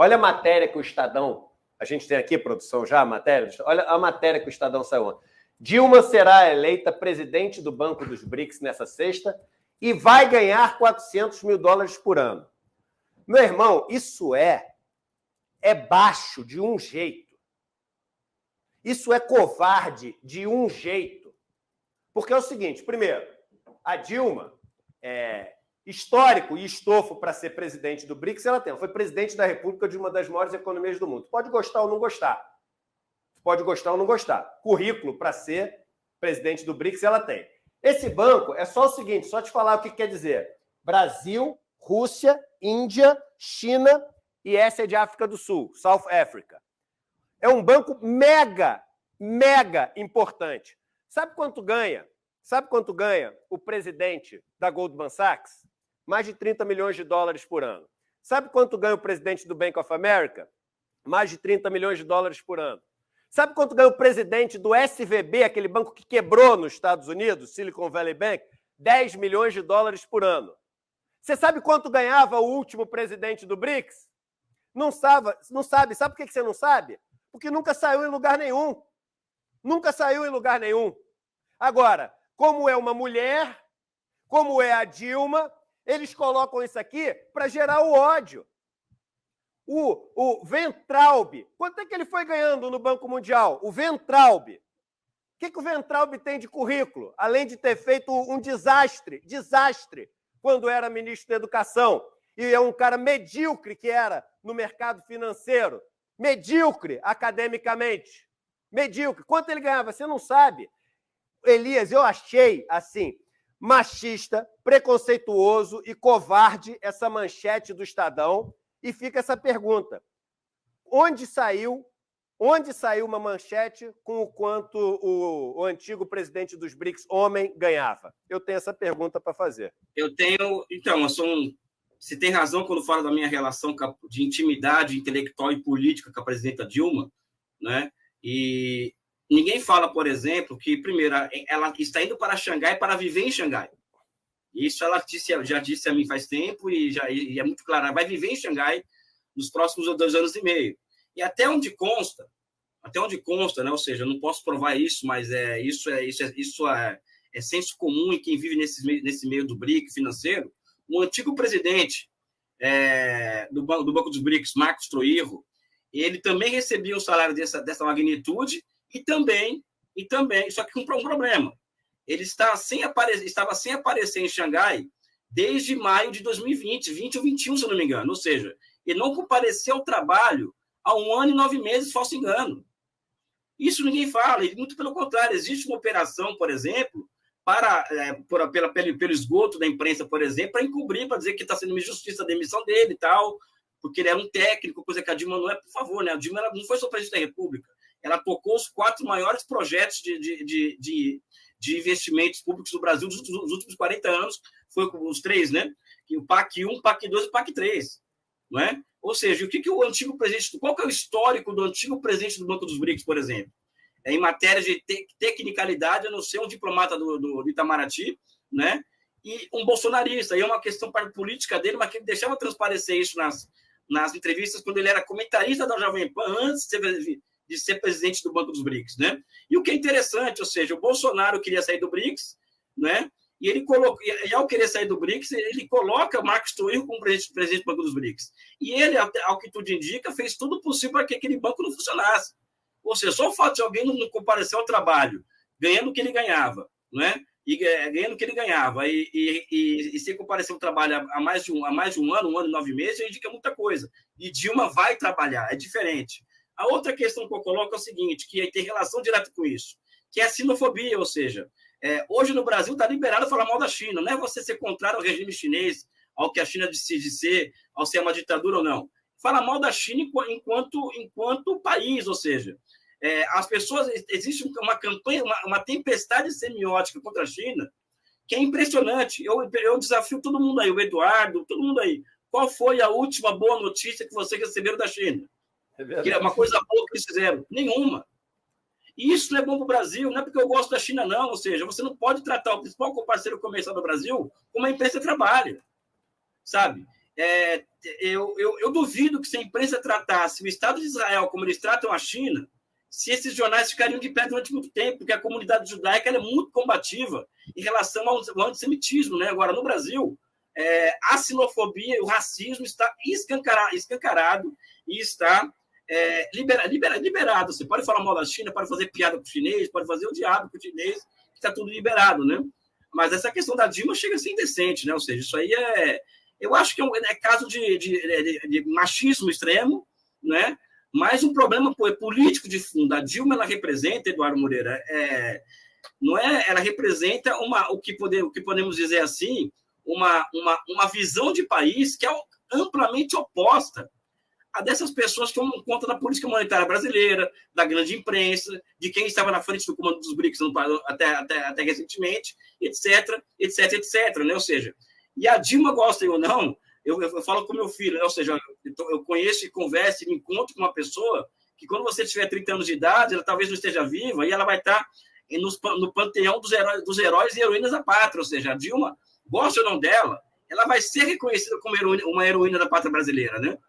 Olha a matéria que o Estadão... A gente tem aqui, produção, já a matéria? Olha a matéria que o Estadão saiu ontem. Dilma será eleita presidente do Banco dos BRICS nessa sexta e vai ganhar $400 mil por ano. Meu irmão, isso é baixo de um jeito. Isso é covarde de um jeito. Porque é o seguinte, primeiro, a Dilma, histórico e estofo para ser presidente do BRICS, ela tem. Ela foi presidente da República de uma das maiores economias do mundo. Pode gostar ou não gostar. Pode gostar ou não gostar. Currículo para ser presidente do BRICS ela tem. Esse banco é só o seguinte, só te falar o que quer dizer. Brasil, Rússia, Índia, China e essa é de África do Sul, South Africa. É um banco mega importante. Sabe quanto ganha? Sabe quanto ganha o presidente da Goldman Sachs? Mais de $30 milhões por ano. Sabe quanto ganha o presidente do Bank of America? Mais de $30 milhões por ano. Sabe quanto ganha o presidente do SVB, aquele banco que quebrou nos Estados Unidos, Silicon Valley Bank? $10 milhões por ano. Você sabe quanto ganhava o último presidente do BRICS? Não sabe. Sabe por que você não sabe? Porque nunca saiu em lugar nenhum. Nunca saiu em lugar nenhum. Agora, como é uma mulher, como é a Dilma, eles colocam isso aqui para gerar o ódio. O Ventralbe, quanto é que ele foi ganhando no Banco Mundial? O Ventralbe. O que o Ventralbe tem de currículo? Além de ter feito um desastre, quando era ministro da Educação. E é um cara medíocre que era no mercado financeiro. Medíocre academicamente. Medíocre. Quanto ele ganhava? Você não sabe. Elias, eu achei, assim, machista, preconceituoso e covarde essa manchete do Estadão. E fica essa pergunta. Onde saiu uma manchete com o quanto o antigo presidente dos BRICS, homem, ganhava? Eu tenho essa pergunta para fazer. Eu tenho... Então, você tem razão quando fala da minha relação de intimidade intelectual e política com a presidenta Dilma, né? E ninguém fala, por exemplo, que, primeiro, ela está indo para Xangai para viver em Xangai. Isso ela já disse a mim faz tempo e é muito claro. Ela vai viver em Xangai nos próximos 2 anos e meio. E até onde consta, né? Ou seja, eu não posso provar isso, mas isso é senso comum em quem vive nesse meio do BRIC financeiro. O antigo presidente do Banco dos BRICS, Marcos Troirro, ele também recebia um salário dessa magnitude e também, só que com um problema. Ele estava sem aparecer em Xangai desde maio de 2020, 20 ou 21, se eu não me engano. Ou seja, ele não compareceu ao trabalho há 1 ano e 9 meses, falso engano. Isso ninguém fala, e muito pelo contrário. Existe uma operação, por exemplo, pelo esgoto da imprensa, por exemplo, para encobrir, para dizer que está sendo uma injustiça a demissão dele e tal, porque ele era um técnico, coisa que a Dilma não é, por favor, né? A Dilma não foi só presidente da República. Ela tocou os 4 maiores projetos de investimentos públicos do Brasil dos últimos 40 anos, foi os 3, né? O PAC 1, PAC 2 e PAC 3, não é? Ou seja, o que o antigo presidente, qual que é o histórico do antigo presidente do Banco dos BRICS, por exemplo? Em matéria de tecnicalidade, eu não sei, um diplomata do Itamaraty, né? E um bolsonarista, e é uma questão política dele, mas que ele deixava transparecer isso nas entrevistas quando ele era comentarista da Jovem Pan, antes de ser presidente do Banco dos BRICS, né? E o que é interessante, ou seja, o Bolsonaro queria sair do BRICS, né? E ele e ao querer sair do BRICS, ele coloca Marcos Troirro como presidente do Banco dos BRICS. E ele, ao que tudo indica, fez tudo possível para que aquele banco não funcionasse. Ou seja, só o fato de alguém não comparecer ao trabalho, ganhando o que ele ganhava, né? E ganhando o que ele ganhava, e se comparecer ao trabalho há mais de um ano, 1 ano e 9 meses, já indica muita coisa. E Dilma vai trabalhar, é diferente. A outra questão que eu coloco é o seguinte, que tem relação direta com isso, que é a sinofobia, ou seja, hoje no Brasil está liberado falar mal da China, não é você ser contrário ao regime chinês, ao que a China decide ser, ao ser uma ditadura ou não. Fala mal da China enquanto país, ou seja, as pessoas, existe uma campanha, uma tempestade semiótica contra a China, que é impressionante. Eu desafio todo mundo aí, o Eduardo, todo mundo aí. Qual foi a última boa notícia que vocês receberam da China? Que é uma coisa boa que eles fizeram? Nenhuma. E isso não é bom para o Brasil, não é porque eu gosto da China, não. Ou seja, você não pode tratar o principal parceiro comercial do Brasil como a empresa de trabalho, sabe? eu duvido que se a imprensa tratasse o Estado de Israel como eles tratam a China, se esses jornais ficariam de pé durante muito tempo, porque a comunidade judaica é muito combativa em relação ao antissemitismo, né? Agora, no Brasil, a xenofobia e o racismo está escancarado e está liberado. Você pode falar mal da China, pode fazer piada com o chinês, pode fazer o diabo com o chinês, que está tudo liberado, né? Mas essa questão da Dilma chega a ser indecente, né? Ou seja, isso aí eu acho que é caso de machismo extremo, né? Mas um problema político de fundo. A Dilma, ela representa, Eduardo Moreira, ela representa o que podemos dizer assim, uma visão de país que é amplamente oposta a dessas pessoas que tomam conta da política monetária brasileira, da grande imprensa, de quem estava na frente do comando dos BRICS até recentemente, etc, etc, etc, né? Ou seja, e a Dilma, gosta ou não, eu falo com meu filho, né? Ou seja, eu conheço e converso e me encontro com uma pessoa que quando você tiver 30 anos de idade, ela talvez não esteja viva e ela vai estar no panteão dos heróis e heroínas da pátria. Ou seja, a Dilma, gosta ou não dela, ela vai ser reconhecida como uma heroína da pátria brasileira, né?